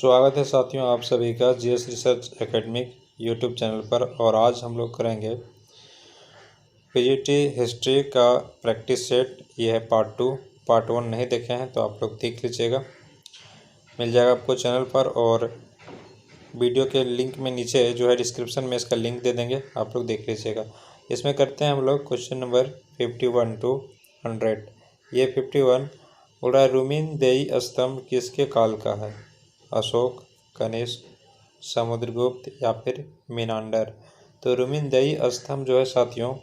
स्वागत है साथियों आप सभी का GS research academic YouTube channel पर। और आज हम लोग करेंगे पीजीटी हिस्ट्री का प्रैक्टिस सेट। ये है पार्ट 2। पार्ट 1 नहीं देखे हैं तो आप लोग देख लीजिएगा, मिल जाएगा आपको चैनल पर। और वीडियो के लिंक में नीचे जो है डिस्क्रिप्शन में इसका लिंक दे देंगे, आप लोग देख लीजिएगा। इसमें करते हैं हम लोग क्वेश्चन नंबर 51 to 100। ये 51 बोल रहा है रुमिनदेई स्तंभ किसके काल का है? अशोक, कनिष्क, समुद्रगुप्त या फिर मीनांडर। तो रुमिनदेई स्तंभ जो है साथियों,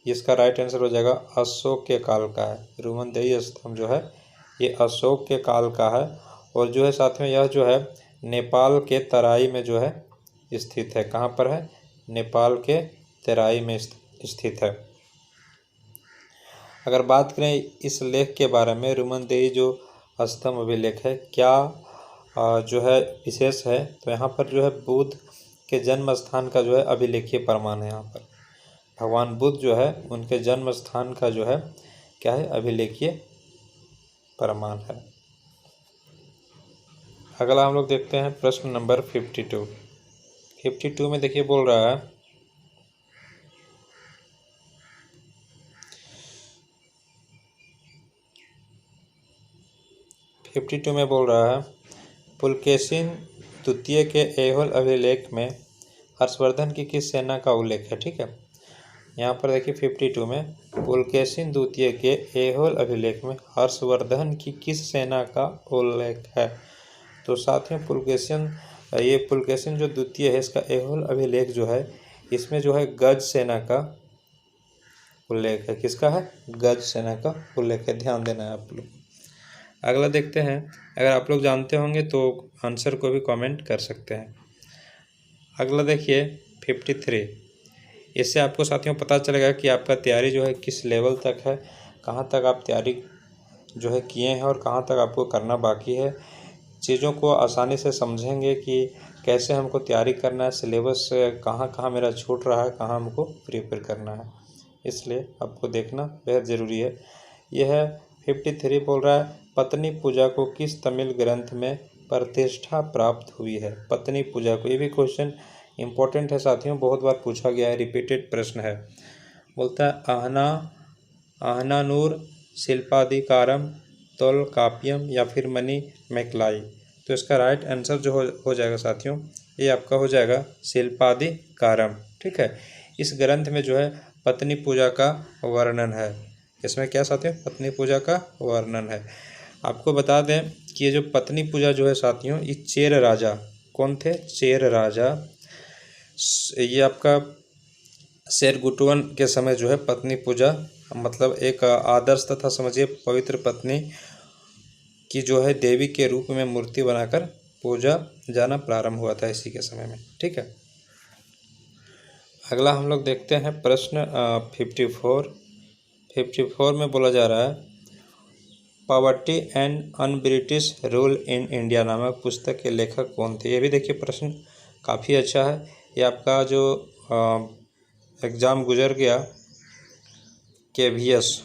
इसका राइट आंसर हो जाएगा अशोक के काल का है। रुमिनदेई स्तंभ जो है ये अशोक के काल का है। और जो है साथियों यह जो है नेपाल के तराई में जो है स्थित है। कहाँ पर है? नेपाल के तराई में स्थित है। अगर बात करें इस लेख के बारे में, रुमिनदेई जो स्तंभ अभिलेख है क्या जो है विशेष है, तो यहाँ पर जो है बुद्ध के जन्म स्थान का जो है अभिलेखीय प्रमाण है। यहाँ पर भगवान बुद्ध जो है उनके जन्म स्थान का जो है क्या है? अभिलेखीय प्रमाण है। अगला हम लोग देखते हैं प्रश्न नंबर 52। 52 में देखिए बोल रहा है पुलकेशिन द्वितीय के ऐहोल अभिलेख में हर्षवर्धन की किस सेना का उल्लेख है? ठीक है, यहाँ पर देखिए 52 में पुलकेशिन द्वितीय के ऐहोल अभिलेख में हर्षवर्धन की किस सेना का उल्लेख है? तो साथियों पुलकेशिन जो द्वितीय है इसका ऐहोल अभिलेख जो है इसमें जो है गज सेना का उल्लेख है। किसका है? गज सेना का उल्लेख है, ध्यान देना है आप लोग। अगला देखते हैं, अगर आप लोग जानते होंगे तो आंसर को भी कमेंट कर सकते हैं। अगला देखिए 53। इससे आपको साथियों पता चलेगा कि आपका तैयारी जो है किस लेवल तक है, कहाँ तक आप तैयारी जो है किए हैं और कहाँ तक आपको करना बाकी है। चीज़ों को आसानी से समझेंगे कि कैसे हमको तैयारी करना है, सिलेबस कहाँ कहाँ मेरा छूट रहा है, कहाँ हमको प्रिपेयर करना है, इसलिए आपको देखना बेहद ज़रूरी है। यह है 53 बोल रहा है पत्नी पूजा को किस तमिल ग्रंथ में प्रतिष्ठा प्राप्त हुई है? पत्नी पूजा को, ये भी क्वेश्चन इंपॉर्टेंट है साथियों, बहुत बार पूछा गया है, रिपीटेड प्रश्न है। बोलता है आहनानूर शिल्पाधिकारम तोलकाप्यम या फिर मणि मैकलाई। तो इसका राइट आंसर जो हो जाएगा साथियों ये आपका हो जाएगा शिल्पाधिकारम। ठीक है, इस ग्रंथ में जो है पत्नी पूजा का वर्णन है। इसमें क्या साथियों? पत्नी पूजा का वर्णन है। आपको बता दें कि ये जो पत्नी पूजा जो है साथियों, ये चेर राजा कौन थे? चेर राजा, ये आपका शेरगुटवन के समय जो है पत्नी पूजा मतलब एक आदर्श तथा समझिए पवित्र पत्नी की जो है देवी के रूप में मूर्ति बनाकर पूजा जाना प्रारंभ हुआ था इसी के समय में। ठीक है, अगला हम लोग देखते हैं प्रश्न 54 में बोला जा रहा है poverty and un British rule in India नामक पुस्तक के लेखक कौन थे? ये भी देखिए प्रश्न काफ़ी अच्छा है। ये आपका जो एग्ज़ाम गुजर गया KVS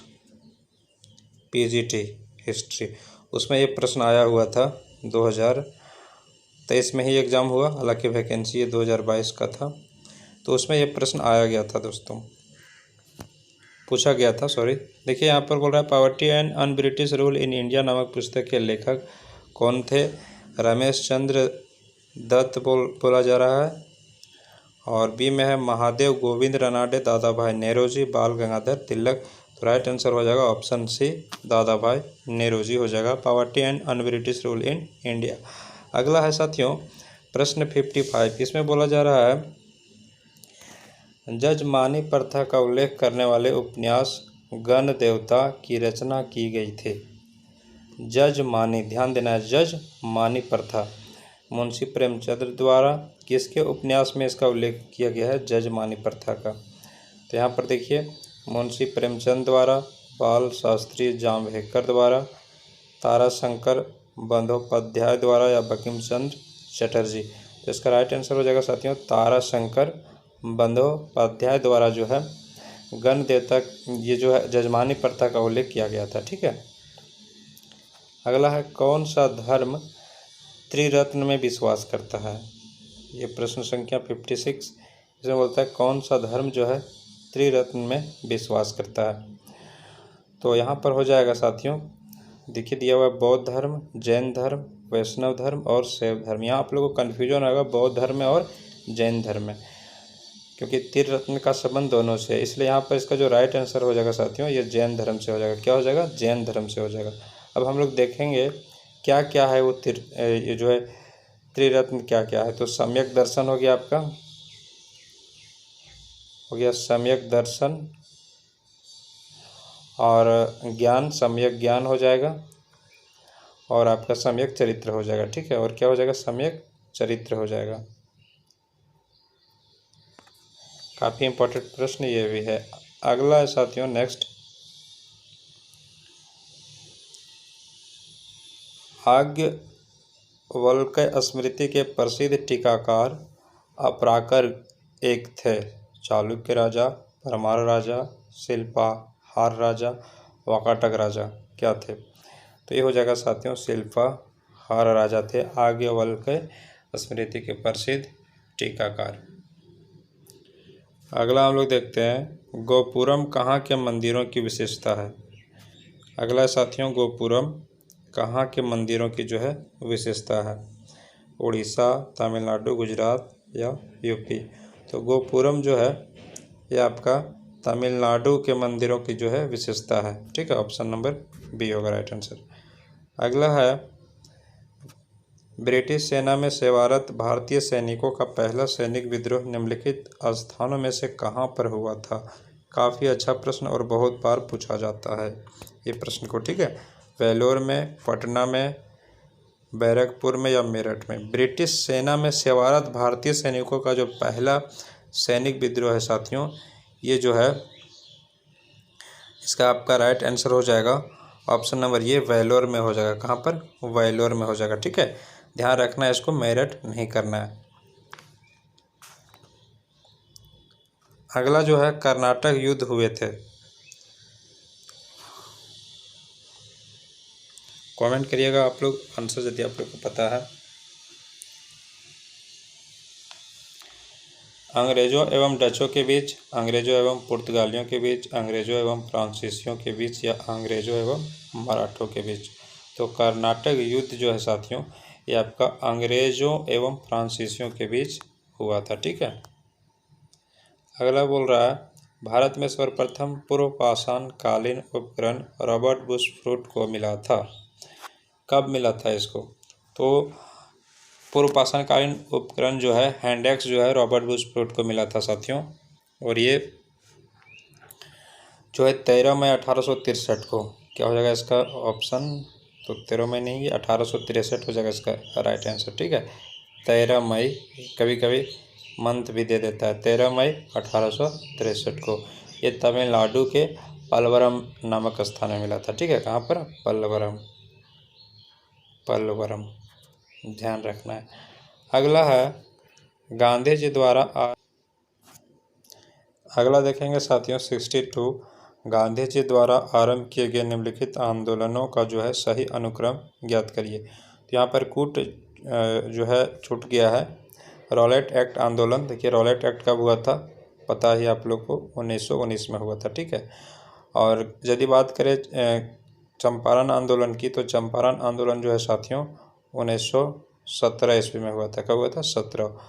PGT हिस्ट्री, उसमें ये प्रश्न आया हुआ था। 2023 में ही एग्ज़ाम हुआ, हालांकि वैकेंसी ये 2022 का था, तो उसमें ये प्रश्न आया गया था दोस्तों, पूछा गया था, सॉरी। देखिए यहाँ पर बोल रहा है poverty and un British rule in India नामक पुस्तक के लेखक कौन थे? रमेश चंद्र दत्त बोला जा रहा है। और बी में है महादेव गोविंद रनाडे, दादा भाई नेरोजी, बाल गंगाधर तिलक। तो राइट आंसर हो जाएगा ऑप्शन सी, दादा भाई नेरोजी हो जाएगा। Poverty and un British rule in India. अगला है साथियों प्रश्न 55। इसमें बोला जा रहा है जजमानी प्रथा का उल्लेख करने वाले उपन्यास गण देवता की रचना की गई थी। जजमानी, ध्यान देना है, जजमानी प्रथा मुंशी प्रेमचंद्र द्वारा किसके उपन्यास में इसका उल्लेख किया गया है? जजमानी प्रथा का। तो यहाँ पर देखिए मुंशी प्रेमचंद द्वारा, बाल शास्त्री जाम्बेडकर द्वारा, ताराशंकर बंदोपाध्याय द्वारा या बंकिम चंद्र चटर्जी। तो इसका राइट आंसर हो जाएगा साथियों ताराशंकर बंदोपाध्याय द्वारा जो है गण देवता ये जो है जजमानी प्रथा का उल्लेख किया गया था। ठीक है, अगला है कौन सा धर्म त्रिरत्न में विश्वास करता है? ये प्रश्न संख्या 56 इसमें बोलता है कौन सा धर्म जो है त्रिरत्न में विश्वास करता है? तो यहाँ पर हो जाएगा साथियों, देखिए दिया हुआ है बौद्ध धर्म, जैन धर्म, वैष्णव धर्म और शैव धर्म। यहाँ आप लोगों को कन्फ्यूजन होगा बौद्ध धर्म में और जैन धर्म में, क्योंकि त्रिरत्न का संबंध दोनों से है, इसलिए यहाँ पर इसका जो राइट आंसर हो जाएगा साथियों ये जैन धर्म से हो जाएगा। क्या हो जाएगा? जैन धर्म से हो जाएगा। अब हम लोग देखेंगे क्या क्या है वो ये जो है त्रिरत्न क्या क्या है। तो सम्यक दर्शन हो गया आपका, हो गया सम्यक दर्शन, और ज्ञान सम्यक ज्ञान हो जाएगा, और आपका सम्यक चरित्र हो जाएगा। ठीक है, और क्या हो जाएगा? सम्यक चरित्र हो जाएगा। काफ़ी इंपॉर्टेंट प्रश्न ये भी है। अगला है साथियों नेक्स्ट, याज्ञवल्क्य स्मृति के प्रसिद्ध टीकाकार अपराकर एक थे। चालुक्य राजा, परमार राजा, शिल्पाहार राजा, वाकाटक राजा क्या थे? तो ये हो जाएगा साथियों शिल्पाहार राजा थे याज्ञवल्क्य स्मृति के प्रसिद्ध टीकाकार। अगला हम लोग देखते हैं गोपुरम कहाँ के मंदिरों की विशेषता है? अगला साथियों गोपुरम कहाँ के मंदिरों की जो है विशेषता है? उड़ीसा, तमिलनाडु, गुजरात या यूपी? तो गोपुरम जो है ये आपका तमिलनाडु के मंदिरों की जो है विशेषता है। ठीक है, ऑप्शन नंबर बी होगा राइट आंसर। अगला है ब्रिटिश सेना में सेवारत भारतीय सैनिकों का पहला सैनिक विद्रोह निम्नलिखित स्थानों में से कहाँ पर हुआ था? काफ़ी अच्छा प्रश्न और बहुत बार पूछा जाता है ये प्रश्न को। ठीक है, वेलोर में, पटना में, बैरकपुर में या मेरठ में? ब्रिटिश सेना में सेवारत भारतीय सैनिकों का जो पहला सैनिक विद्रोह है साथियों ये जो है इसका आपका राइट आंसर हो जाएगा ऑप्शन नंबर ये वेलोर में हो जाएगा। कहाँ पर? वेलोर में हो जाएगा। ठीक है, ध्यान रखना है इसको, मेरठ नहीं करना है। अगला जो है कर्नाटक युद्ध हुए थे। कमेंट करिएगा आप लोग आंसर यदि आप लोग को पता है। अंग्रेजों एवं डचों के बीच, अंग्रेजों एवं पुर्तगालियों के बीच, अंग्रेजों एवं फ्रांसीसियों के बीच या अंग्रेजों एवं मराठों के बीच? तो कर्नाटक युद्ध जो है साथियों ये आपका अंग्रेजों एवं फ्रांसीसियों के बीच हुआ था। ठीक है, अगला बोल रहा है भारत में सर्वप्रथम पूर्व पाषाण कालीन उपकरण रॉबर्ट बुशफूट को मिला था। कब मिला था इसको? तो पूर्व पाषाण कालीन उपकरण जो है हैंड-एक्स जो है रॉबर्ट बुशफूट को मिला था साथियों, और ये जो है 13 मई 1863 को। क्या हो जाएगा इसका ऑप्शन? तो 13 मई नहीं, 1863 हो जाएगा इसका राइट आंसर। ठीक है, 13 मई, कभी कभी मंथ भी दे देता है, 13 मई 1863 को ये तमिलनाडु के पलवरम नामक स्थान में मिला था। ठीक है, कहाँ पर? पलवरम, पलवरम, ध्यान रखना है। अगला है गांधी जी द्वारा अगला देखेंगे साथियों 62 गांधी जी द्वारा आरंभ किए गए निम्नलिखित आंदोलनों का जो है सही अनुक्रम ज्ञात करिए। तो यहाँ पर कूट जो है छूट गया है। रॉलेट एक्ट आंदोलन, देखिए रॉलेट एक्ट कब हुआ था पता ही आप लोग को, 1919 में हुआ था। ठीक है, और यदि बात करें चंपारण आंदोलन की, तो चंपारण आंदोलन जो है साथियों 1917 ईस्वी में हुआ था। कब हुआ था? 17।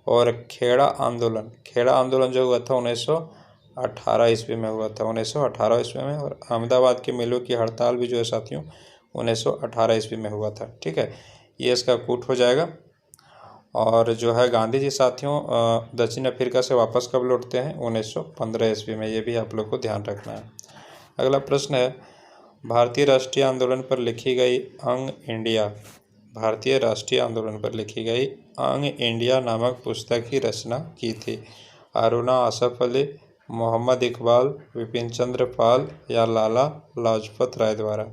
और खेड़ा आंदोलन जो हुआ था 1918 ईस्वी में हुआ था, 1918 ईस्वी में। और अहमदाबाद के मिलों की हड़ताल भी जो है साथियों 1918 ईस्वी में हुआ था। ठीक है, ये इसका कूट हो जाएगा। और जो है गांधी जी साथियों दक्षिण अफ्रीका से वापस कब लौटते हैं? 1915 ईस्वी में। ये भी आप लोग को ध्यान रखना है। अगला प्रश्न है भारतीय राष्ट्रीय आंदोलन पर लिखी गई अंग इंडिया, भारतीय राष्ट्रीय आंदोलन पर लिखी गई अंग इंडिया नामक पुस्तक की रचना की थी? अरुणा आसफ अली, मोहम्मद इकबाल, विपिन चंद्र पाल या लाला लाजपत राय द्वारा?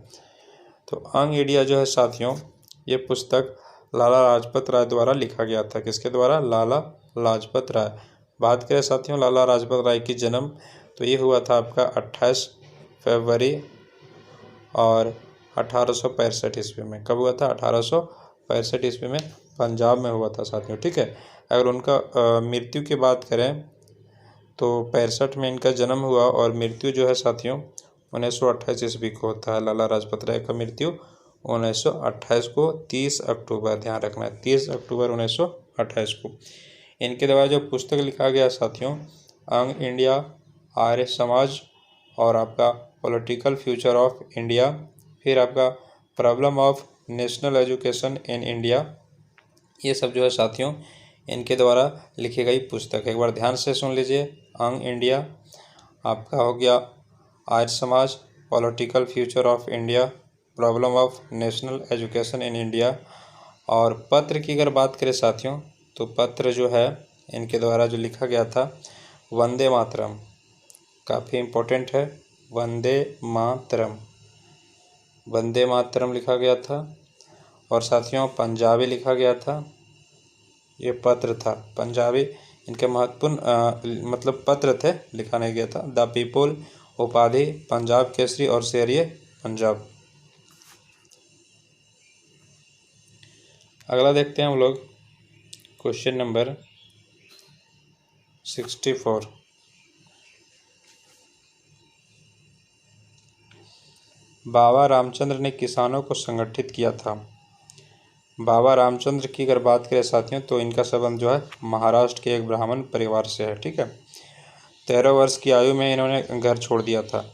तो अंग इंडिया जो है साथियों ये पुस्तक लाला लाजपत राय द्वारा लिखा गया था। किसके द्वारा? लाला लाजपत राय। बात करें साथियों लाला लाजपत राय की जन्म, तो ये हुआ था आपका 28 फरवरी और 1865 ईस्वी में। कब हुआ था? 1865 65 ईस्वी में पंजाब में हुआ था साथियों, ठीक है। अगर उनका मृत्यु की बात करें तो 65 में इनका जन्म हुआ और मृत्यु जो है साथियों 1928 ईस्वी को होता है। लाला लाजपत राय का मृत्यु 1928 को, 30 अक्टूबर, ध्यान रखना है 30 अक्टूबर 1928 को। इनके द्वारा जो पुस्तक लिखा गया साथियों, अंग इंडिया, आर्य समाज, और आपका पॉलिटिकल फ्यूचर ऑफ इंडिया, फिर आपका problem of national education in India, ये सब जो है साथियों इनके द्वारा लिखी गई पुस्तक है। एक बार ध्यान से सुन लीजिए, अंग इंडिया, आपका हो गया Arya Samaj, political future of India, problem of national education in India. और पत्र की अगर बात करें साथियों तो पत्र जो है इनके द्वारा जो लिखा गया था वंदे मातरम, काफ़ी इम्पोर्टेंट है, वंदे मातरम, वंदे मातरम लिखा गया था। और साथियों पंजाबी लिखा गया था, ये पत्र था पंजाबी, इनके महत्वपूर्ण मतलब पत्र थे, लिखा नहीं गया था। द पीपुल, उपाधि, पंजाब केसरी और शेर-ए पंजाब। अगला देखते हैं हम लोग क्वेश्चन नंबर 64। बाबा रामचंद्र ने किसानों को संगठित किया था। बाबा रामचंद्र की अगर बात करें साथियों तो इनका संबंध जो है महाराष्ट्र के एक ब्राह्मण परिवार से है, ठीक है। 13 वर्ष की आयु में इन्होंने घर छोड़ दिया था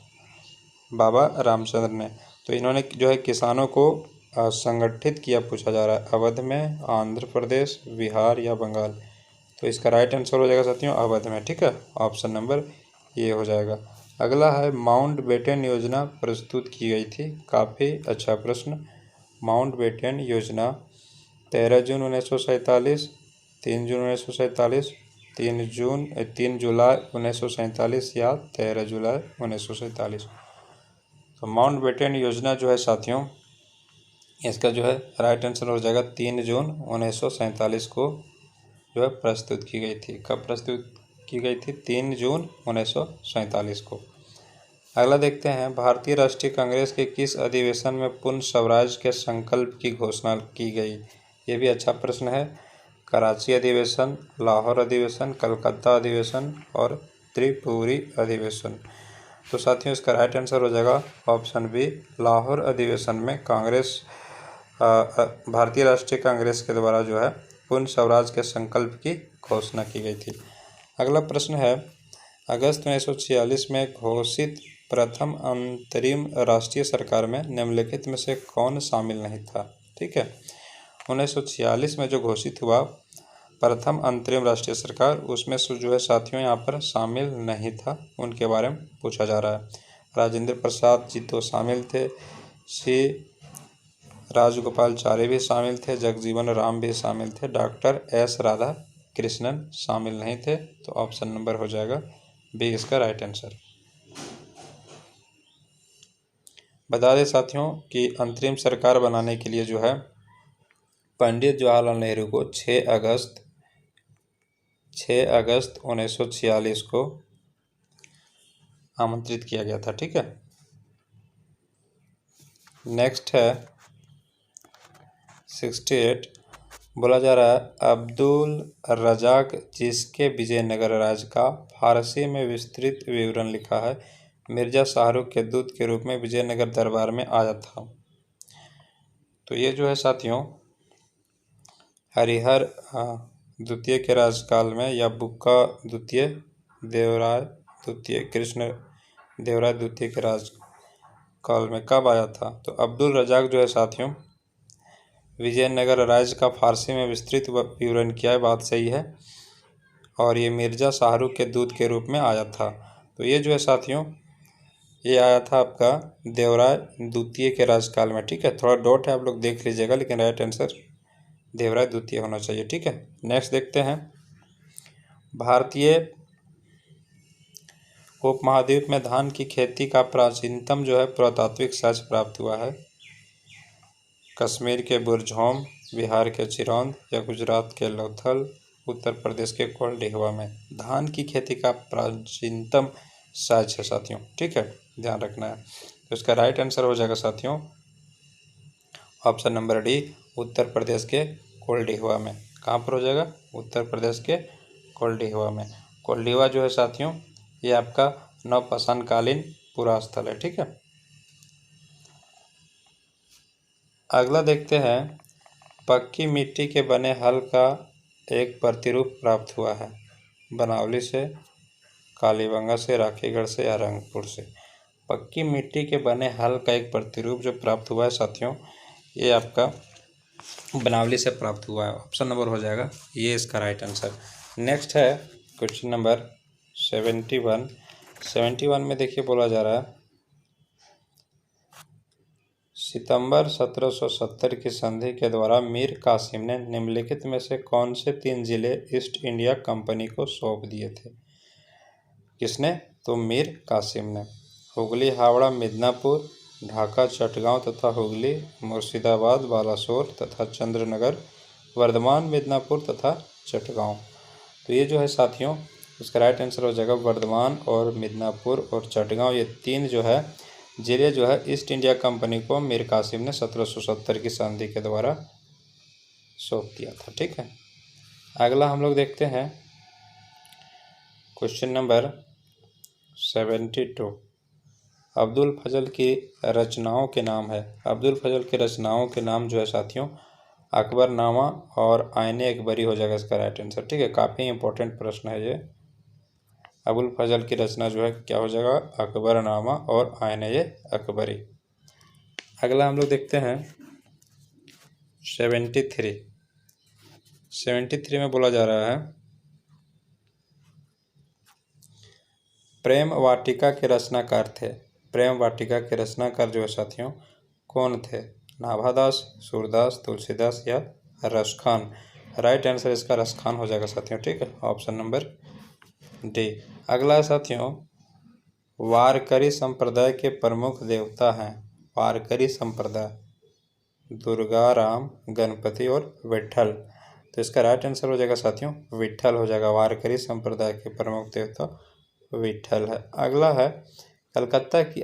बाबा रामचंद्र ने। तो इन्होंने जो है किसानों को संगठित किया, पूछा जा रहा है अवध में, आंध्र प्रदेश, बिहार या बंगाल। तो इसका राइट आंसर हो जाएगा साथियों अवध में, ठीक है, ऑप्शन नंबर ये हो जाएगा। अगला है माउंटबेटन योजना प्रस्तुत की गई थी, काफ़ी अच्छा प्रश्न। माउंटबेटन योजना 13 जून 1947, 3 जून 1947, 3 जुलाई 1947 या 13 जुलाई 1947। तो माउंटबेटन योजना जो है साथियों इसका जो है राइट आंसर हो जाएगा 3 जून 1947 को जो है प्रस्तुत की गई थी। कब प्रस्तुत की गई थी? 3 जून 1947 को। अगला देखते हैं, भारतीय राष्ट्रीय कांग्रेस के किस अधिवेशन में पूर्ण स्वराज के संकल्प की घोषणा की गई? ये भी अच्छा प्रश्न है। कराची अधिवेशन, लाहौर अधिवेशन, कलकत्ता अधिवेशन और त्रिपुरी अधिवेशन। तो साथियों इसका राइट आंसर हो जाएगा ऑप्शन बी, लाहौर अधिवेशन में कांग्रेस भारतीय राष्ट्रीय कांग्रेस के द्वारा जो है पूर्ण स्वराज के संकल्प की घोषणा की गई थी। अगला प्रश्न है, अगस्त 1946 में घोषित प्रथम अंतरिम राष्ट्रीय सरकार में निम्नलिखित में से कौन शामिल नहीं था? ठीक है, 1946 में जो घोषित हुआ प्रथम अंतरिम राष्ट्रीय सरकार, उसमें से जो है साथियों यहाँ पर शामिल नहीं था, उनके बारे में पूछा जा रहा है। राजेंद्र प्रसाद जी तो शामिल थे, सी राजगोपालचारी भी शामिल थे, जगजीवन राम भी शामिल थे, डॉक्टर एस राधा कृष्णन शामिल नहीं थे। तो ऑप्शन नंबर हो जाएगा बी इसका राइट आंसर। बता दें साथियों कि अंतरिम सरकार बनाने के लिए जो है पंडित जवाहरलाल नेहरू को 6 अगस्त 1946 को आमंत्रित किया गया था। ठीक है, नेक्स्ट है 68। बोला जा रहा है, अब्दुल रजाक जिसके विजयनगर राज्य का फारसी में विस्तृत विवरण लिखा है, मिर्जा शाहरुख के दूत के रूप में विजयनगर दरबार में आया था। तो ये जो है साथियों हरिहर द्वितीय के राजकाल में या बुक्का द्वितीय, देवराय द्वितीय, कृष्ण देवराय द्वितीय के राजकाल में कब आया था? तो अब्दुल रजाक जो है साथियों विजयनगर राज्य का फारसी में विस्तृत विवरण किया है, बात सही है, और ये मिर्जा शाहरुख के दूत के रूप में आया था। तो ये जो है साथियों ये आया था आपका देवराय द्वितीय के राजकाल में। ठीक है, थोड़ा डॉट है, आप लोग देख लीजिएगा, लेकिन राइट आंसर देवराय द्वितीय होना चाहिए। ठीक है, नेक्स्ट देखते हैं, भारतीय उपमहाद्वीप में धान की खेती का प्राचीनतम जो है पुरातात्विक साक्ष्य प्राप्त हुआ है। कश्मीर के बुरझोम, बिहार के चिरौंद या गुजरात के लोथल, उत्तर प्रदेश के कोलडिहवा में धान की खेती का प्राचीनतम साक्ष्य है साथियों। ठीक है, ध्यान रखना है। तो इसका राइट आंसर हो जाएगा साथियों option number D, Uttar Pradesh के कोल्डिहवा में। कहाँ पर हो जाएगा? उत्तर प्रदेश के कोल्डिहवा में। कोल्डिहवा जो है साथियों ये आपका नवपाषाणकालीन पुरास्थल है। ठीक है, अगला देखते हैं, पक्की मिट्टी के बने हल का एक प्रतिरूप प्राप्त हुआ है। बनावली से, कालीबंगा से, राखीगढ़ से या रंगपुर से। पक्की मिट्टी के बने हल का एक प्रतिरूप जो प्राप्त हुआ है साथियों ये आपका बनावली से प्राप्त हुआ है। ऑप्शन नंबर हो जाएगा ये इसका राइट आंसर। नेक्स्ट है क्वेश्चन नंबर 71। 71 में देखिए बोला जा रहा है, सितंबर 1770 की संधि के द्वारा मीर कासिम ने निम्नलिखित में से कौन से 3 जिले ईस्ट इंडिया कंपनी को सौंप दिए थे? किसने? तो मीर कासिम ने। हुगली, हावड़ा, मिदनापुर, ढाका, चटगांव तथा हुगली, मुर्शिदाबाद, बालासोर तथा चंद्रनगर, वर्धमान, मिदनापुर तथा चटगांव। तो ये जो है साथियों इसका राइट आंसर हो जाएगा वर्धमान और मिदनापुर और चटगांव। ये 3 जो है जिले जो है ईस्ट इंडिया कंपनी को मीर कासिम ने 1770 की संधि के द्वारा सौंप दिया था। ठीक है, अगला हम लोग देखते हैं क्वेश्चन नंबर 72। अब्दुल फजल की रचनाओं के नाम है। अब्दुल फजल की रचनाओं के नाम जो है साथियों अकबरनामा और आईने अकबरी हो जाएगा इसका राइट आंसर। ठीक है, काफ़ी इंपॉर्टेंट प्रश्न है ये। अबुल फजल की रचना जो है क्या हो जाएगा? अकबरनामा और आईने अकबरी। अगला हम लोग देखते हैं 73। 73 में बोला जा रहा है, प्रेम वाटिका के रचनाकार थे। प्रेम वाटिका के रचनाकार जो है साथियों कौन थे? नाभादास, सूरदास, तुलसीदास या रसखान। राइट आंसर इसका रसखान हो जाएगा साथियों। ठीक है, ऑप्शन नंबर डी। अगला है साथियों, वारकरी संप्रदाय के प्रमुख देवता हैं। वारकरी संप्रदाय दुर्गा, राम, गणपति और विट्ठल। तो इसका राइट आंसर हो जाएगा साथियों विट्ठल हो जाएगा। वारकरी संप्रदाय के प्रमुख देवता विट्ठल है। अगला है, कलकत्ता की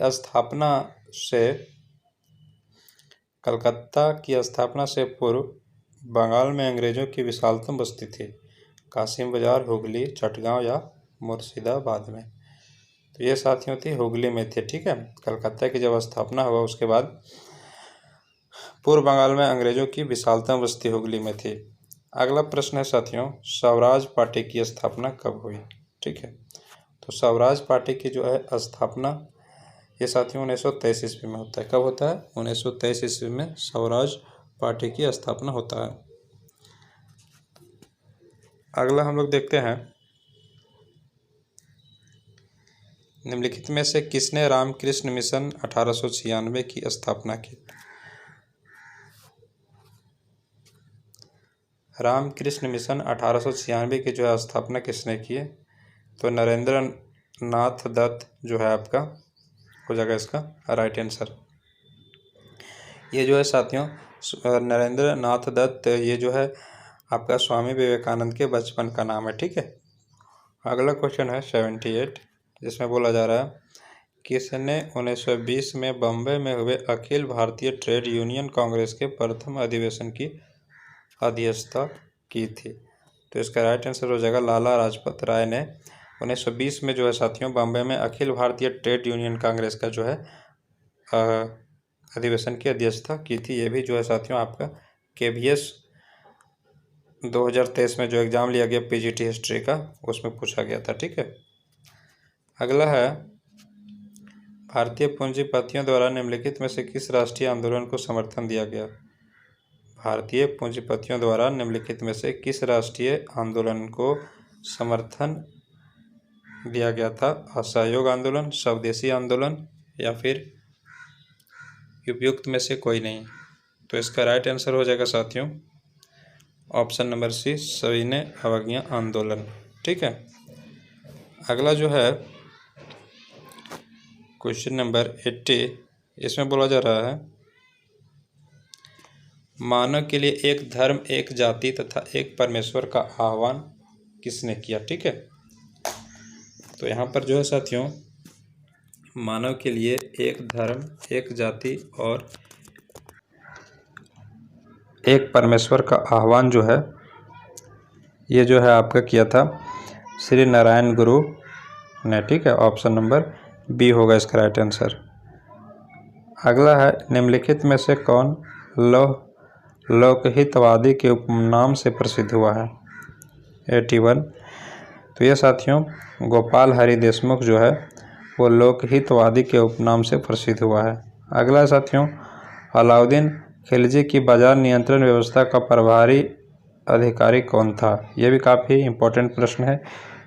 स्थापना से पूर्व बंगाल में अंग्रेजों की विशालतम बस्ती थी। कासिम बाजार, हुगली, चटगांव या मुर्शिदाबाद में। तो ये साथियों थी हुगली में थे। ठीक है, कलकत्ता की जब स्थापना हुआ उसके बाद पूर्व बंगाल में अंग्रेजों की विशालतम बस्ती हुगली में थी। अगला प्रश्न है साथियों, स्वराज पार्टी की स्थापना कब हुई? ठीक है, तो स्वराज पार्टी की जो है स्थापना ये साथियों 1923 ईस्वी में होता है। कब होता है? 1923 ईस्वी में स्वराज पार्टी की स्थापना होता है। अगला हम लोग देखते हैं, निम्नलिखित में से किसने रामकृष्ण मिशन 1896 की स्थापना की? रामकृष्ण मिशन 1896 की जो है स्थापना किसने की है? तो नरेंद्र नाथ दत्त जो है आपका हो जाएगा इसका राइट आंसर। ये जो है साथियों नरेंद्र नाथ दत्त ये जो है आपका स्वामी विवेकानंद के बचपन का नाम है। ठीक है, अगला क्वेश्चन है 78 जिसमें बोला जा रहा है, किसने 1920 में बम्बई में हुए अखिल भारतीय ट्रेड यूनियन कांग्रेस के प्रथम अधिवेशन की अध्यक्षता की थी? तो इसका राइट आंसर हो जाएगा लाला लाजपत राय ने 1920 में जो है साथियों बम्बई में अखिल भारतीय ट्रेड यूनियन कांग्रेस का जो है अधिवेशन की अध्यक्षता की थी। ये भी जो है साथियों आपका KVS 2023 में जो एग्ज़ाम लिया गया PGT हिस्ट्री का उसमें पूछा गया था। ठीक है, अगला है, भारतीय पूंजीपतियों द्वारा निम्नलिखित में से किस राष्ट्रीय आंदोलन को समर्थन दिया गया? भारतीय पूंजीपतियों द्वारा निम्नलिखित में से किस राष्ट्रीय आंदोलन को समर्थन दिया गया था? असहयोग आंदोलन, स्वदेशी आंदोलन या फिर उपयुक्त में से कोई नहीं। तो इसका राइट आंसर हो जाएगा साथियों ऑप्शन नंबर सी, सविनय अवज्ञा आंदोलन। ठीक है, अगला जो है क्वेश्चन नंबर 80 इसमें बोला जा रहा है, मानव के लिए एक धर्म, एक जाति तथा एक परमेश्वर का आह्वान किसने किया? ठीक है, तो यहाँ पर जो है साथियों मानव के लिए एक धर्म, एक जाति और एक परमेश्वर का आह्वान जो है ये जो है आपका किया था श्री नारायण गुरु ने, ठीक है। ऑप्शन नंबर बी होगा इसका राइट आंसर। अगला है निम्नलिखित में से कौन लोकहितवादी के उपनाम से प्रसिद्ध हुआ है। 81। तो ये साथियों गोपाल हरि देशमुख जो है वो लोकहितवादी के उपनाम से प्रसिद्ध हुआ है। अगला साथियों अलाउद्दीन खिलजी की बाजार नियंत्रण व्यवस्था का प्रभारी अधिकारी कौन था। ये भी काफ़ी इम्पोर्टेंट प्रश्न है,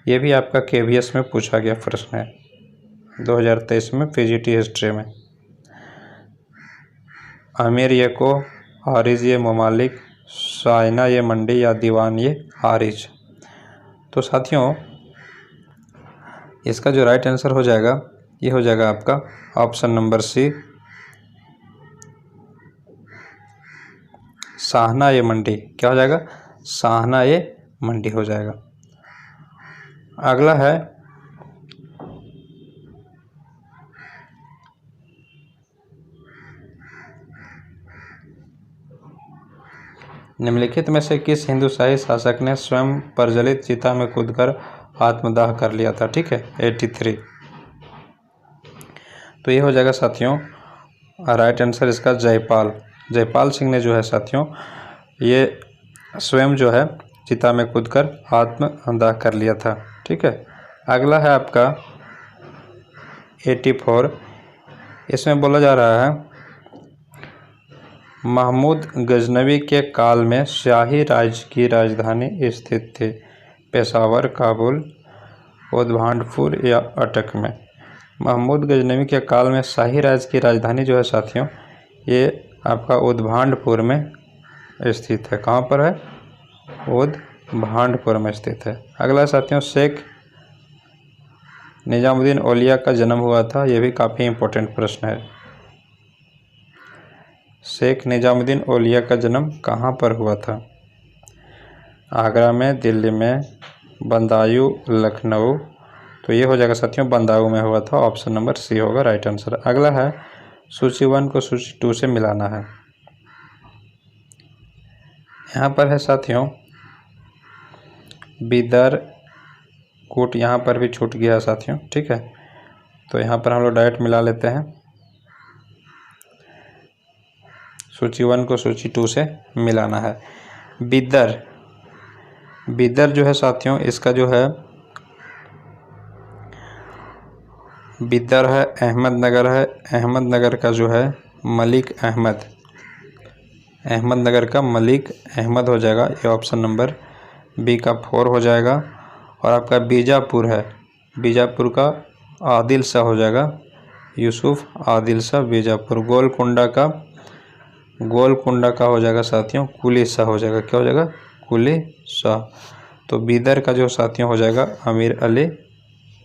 ये भी आपका KVS में पूछा गया प्रश्न है 2023 में PGT हिस्ट्री में। आमिर ये को, हारिज ये ममालिक, साइना ये मंडी या दीवान ये हारिज। तो साथियों इसका जो राइट आंसर हो जाएगा ये हो जाएगा आपका ऑप्शन नंबर सी, साहना ये मंडी। क्या हो जाएगा, साहना ये मंडी हो जाएगा। अगला है निम्नलिखित में से किस हिंदुशाही शासक ने स्वयं प्रज्वलित चिता में कूदकर आत्मदाह कर लिया था, ठीक है। 83। तो ये हो जाएगा साथियों राइट आंसर इसका जयपाल सिंह ने जो है साथियों ये स्वयं जो है चिता में कूदकर आत्मदाह कर लिया था, ठीक है। अगला है आपका 84। इसमें बोला जा रहा है महमूद गजनवी के काल में शाही राज्य की राजधानी स्थित थी, पेशावर, काबुल, उद्भांडपुर या अटक में। महमूद गजनवी के काल में शाही राज्य की राजधानी जो है साथियों ये आपका उद्भांडपुर में स्थित है। कहाँ पर है, उद्भांडपुर में स्थित है। अगला साथियों शेख निजामुद्दीन औलिया का जन्म हुआ था, ये भी काफ़ी इम्पोर्टेंट प्रश्न है। शेख निजामुद्दीन औलिया का जन्म कहाँ पर हुआ था। आगरा में, दिल्ली में, बदायूं, लखनऊ। तो ये हो जाएगा साथियों बदायूं में हुआ था, ऑप्शन नंबर सी होगा राइट आंसर। अगला है सूची 1 को सूची 2 से मिलाना है। यहाँ पर है साथियों बिदर कोट, यहाँ पर भी छूट गया है साथियों, ठीक है। तो यहाँ पर हम लोग डायरेक्ट मिला लेते हैं, सूची 1 को सूची 2 से मिलाना है। बिदर जो है साथियों इसका जो है बिदर है, अहमदनगर है, अहमदनगर का जो है मलिक अहमदनगर का मलिक अहमद हो जाएगा, ये ऑप्शन नंबर बी का 4 हो जाएगा। और आपका बीजापुर है, बीजापुर का आदिल शाह हो जाएगा, यूसुफ आदिल शाह बीजापुर। गोलकुंडा का हो जाएगा साथियों कुली शाह हो जाएगा, क्या हो जाएगा, कुली शाह। तो बीदर का जो साथियों हो जाएगा अमीर अली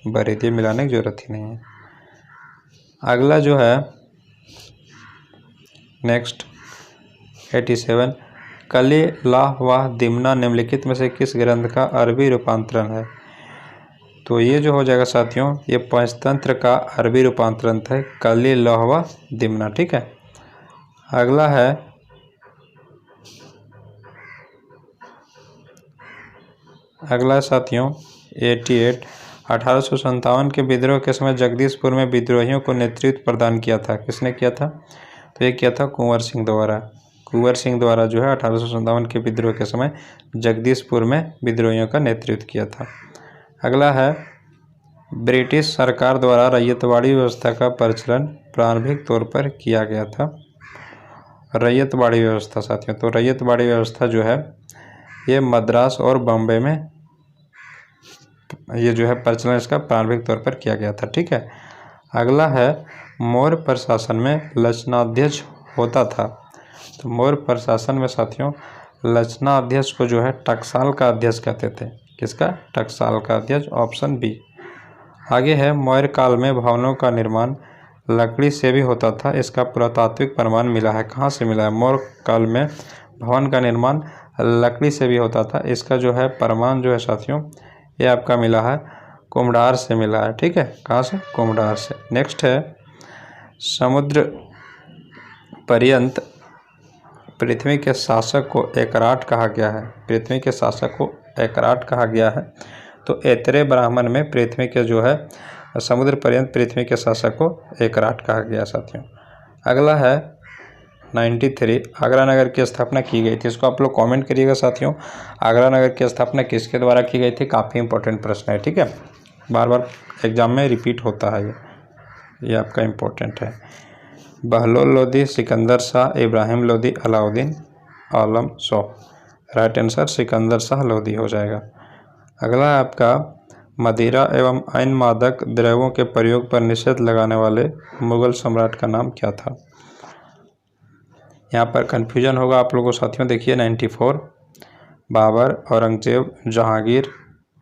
बरेदी, मिलाने की जरूरत ही नहीं है। अगला जो है नेक्स्ट 87 कली लाह वाह दिमना निम्नलिखित में से किस ग्रंथ का अरबी रूपांतरण है। तो ये जो हो जाएगा साथियों ये पंचतंत्र का अरबी रूपांतरण है, कली लाह वाह दिमना, ठीक है। अगला है साथियों 88 1857 के विद्रोह के समय जगदीशपुर में विद्रोहियों को नेतृत्व प्रदान किया था, किसने किया था। तो ये किया था कुंवर सिंह द्वारा जो है 1857 के विद्रोह के समय जगदीशपुर में विद्रोहियों का नेतृत्व किया था। अगला है ब्रिटिश सरकार द्वारा रैयतवाड़ी व्यवस्था का प्रचलन प्रारंभिक तौर पर किया गया था। रैयतवाड़ी व्यवस्था साथियों, तो रैयतवाड़ी व्यवस्था जो है ये मद्रास और बॉम्बे में ये जो है प्रचलन इसका प्रारंभिक तौर पर किया गया था, ठीक है। अगला है मौर्य प्रशासन में लचनाध्यक्ष होता था। तो मौर्य प्रशासन में साथियों लचनाध्यक्ष को जो है टकसाल का अध्यक्ष कहते थे, किसका, टकसाल का अध्यक्ष, ऑप्शन बी। आगे है मौर्य काल में भवनों का निर्माण लकड़ी से भी होता था, इसका पुरातात्विक प्रमाण मिला है। कहाँ से मिला है, मौर्य काल में भवन का निर्माण लकड़ी से भी होता था, इसका जो है प्रमाण जो है साथियों ये आपका मिला है कुम्हदार से मिला है, ठीक है। कहाँ से, कुम्हदार से। नेक्स्ट है समुद्र पर्यंत पृथ्वी के शासक को एकराट कहा गया है। पृथ्वी के शासक को एकराट कहा गया है। तो ऐतरेय ब्राह्मण में पृथ्वी के जो है समुद्र पर्यंत पृथ्वी के शासक को एकराट कहा गया साथियों। अगला है 93, आगरा नगर की स्थापना की गई थी। इसको आप लोग कमेंट करिएगा साथियों, आगरा नगर की स्थापना किसके द्वारा की गई थी। काफ़ी इंपॉर्टेंट प्रश्न है, ठीक है, बार बार एग्जाम में रिपीट होता है ये आपका इम्पोर्टेंट है। बहलोल लोदी, सिकंदर शाह, इब्राहिम लोदी, अलाउद्दीन आलम शाह। राइट आंसर सिकंदर शाह लोदी हो जाएगा। अगला है आपका मदिरा एवं अन्य मादक द्रव्यों के प्रयोग पर निषेध लगाने वाले मुगल सम्राट का नाम क्या था। यहाँ पर कन्फ्यूजन होगा आप लोगों को साथियों। देखिए 94, बाबर, औरंगजेब, जहांगीर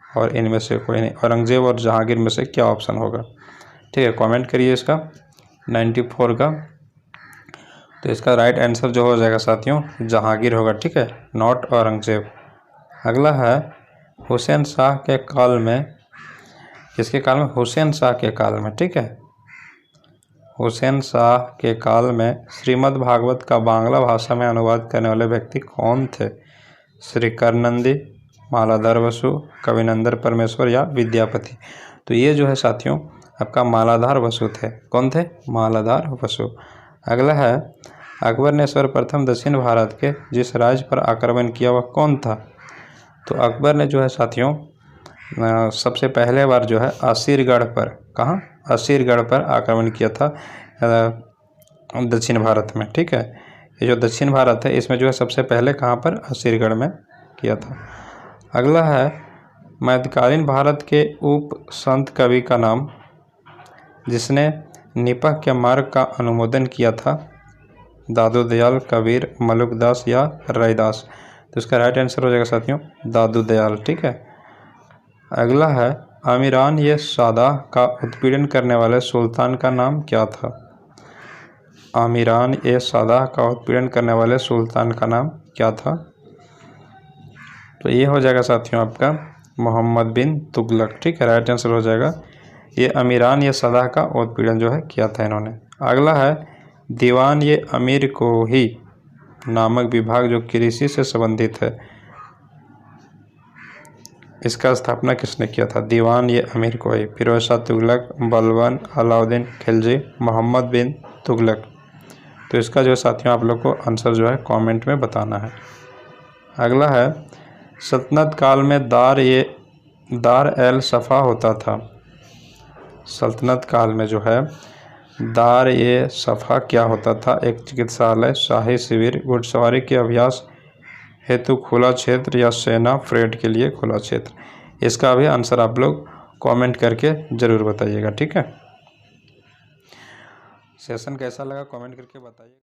और इनमें से कोई नहीं। औरंगजेब और जहांगीर में से क्या ऑप्शन होगा, ठीक है, कमेंट करिए इसका 94 का। तो इसका राइट आंसर जो हो जाएगा साथियों जहांगीर होगा, ठीक है, नॉट औरंगजेब। अगला है हुसैन शाह के काल में, किसके काल में, हुसैन शाह के काल में, ठीक है, हुसैन शाह के काल में श्रीमद् भागवत का बांग्ला भाषा में अनुवाद करने वाले व्यक्ति कौन थे। श्री कर्णनंदी, मालाधार बसु, कविनंदन परमेश्वर या विद्यापति। तो ये जो है साथियों आपका मालाधार बसु थे। कौन थे, मालाधार बसु। अगला है अकबर ने सर्वप्रथम दक्षिण भारत के जिस राज्य पर आक्रमण किया वह कौन था। तो अकबर ने जो है साथियों सबसे पहले बार जो है असीरगढ़ पर, कहाँ, असीरगढ़ पर आक्रमण किया था दक्षिण भारत में, ठीक है। ये जो दक्षिण भारत है इसमें जो है सबसे पहले कहाँ पर, असीरगढ़ में किया था। अगला है मध्यकालीन भारत के उप संत कवि का नाम जिसने निपह के मार्ग का अनुमोदन किया था। दादू दयाल, कबीर, मलुकदास या रैदास। तो इसका राइट आंसर हो जाएगा साथियों दादू दयाल, ठीक है। अगला है अमीरान ये सादाह का उत्पीड़न करने वाले सुल्तान का नाम क्या था। अमीरान ये सादाह का उत्पीड़न करने वाले सुल्तान का नाम क्या था। तो ये हो जाएगा साथियों आपका मोहम्मद बिन तुगलक, ठीक है, राइट आंसर हो जाएगा। ये अमीरान ये सादाह का उत्पीड़न जो है किया था इन्होंने। अगला है दीवान ये अमीर को ही नामक विभाग जो कृषि से संबंधित है, इसका स्थापना किसने किया था। दीवान ये अमीर को ही, फिरोज शाह तुगलक, बलबन, अलाउद्दीन खिलजी, मोहम्मद बिन तुगलक। तो इसका जो है साथियों आप लोग को आंसर जो है कमेंट में बताना है। अगला है सल्तनत काल में दार एल सफ़ा होता था। सल्तनत काल में जो है दार ए सफ़ा क्या होता था। एक चिकित्सालय, शाही शिविर, घुड़सवारी के अभ्यास हेतु खुला क्षेत्र या सेना परेड के लिए खुला क्षेत्र। इसका भी आंसर आप लोग कमेंट करके ज़रूर बताइएगा, ठीक है। सेशन कैसा लगा कमेंट करके बताइए।